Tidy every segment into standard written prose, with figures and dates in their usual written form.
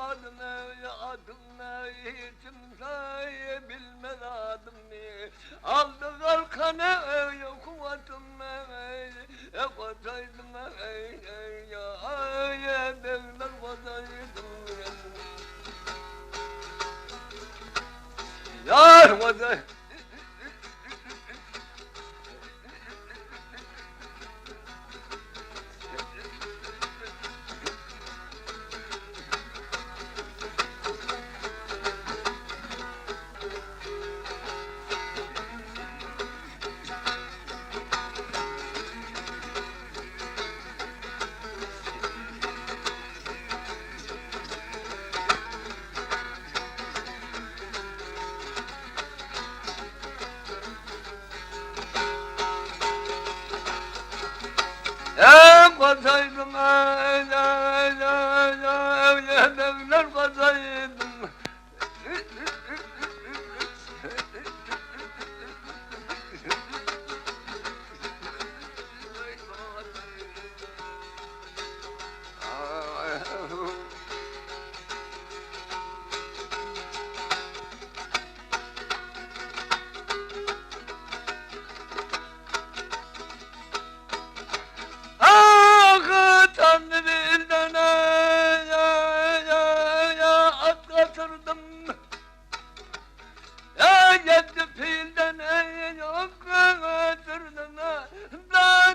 adım ne, adım ne, hiç kimse bilmez adım ne. Aldı kalkanı, kuvvetim ne, kocaydım ne, ya devler kocaydım ya kocaydım. Kocaydım ya devler kocaydım. Ah Tanrı bilden at kaçırdım. Ya yetti filden yok kaçırdım. Da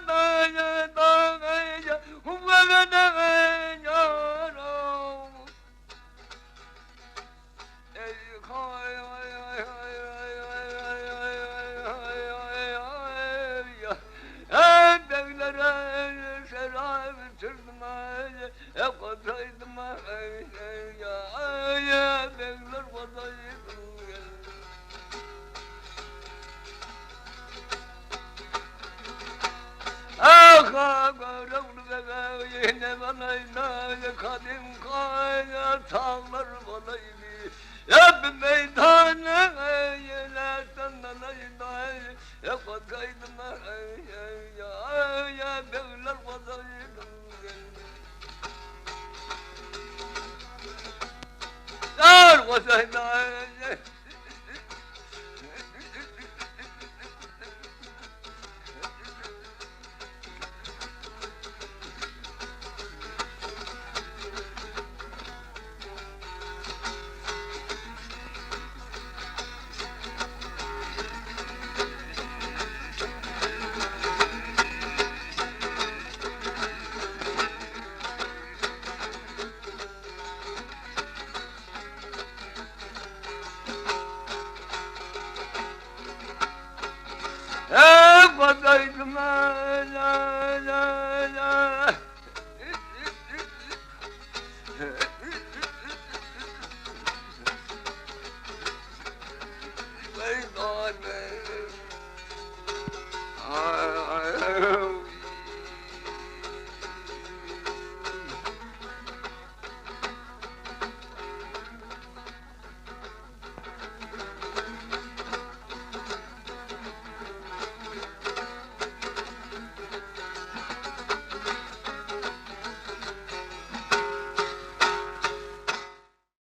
kuvvete yaram. Ey hay hay hay hay hay hay hay hay hay hay devlere şerab sürdüm kocaydım ya devler kocaydım. Ah görevli yine bana kadim kaya tağlar balaydı. Ya bir meydana yine senden ayda ya kocaydım ya devler kocaydım. Dar kocaydım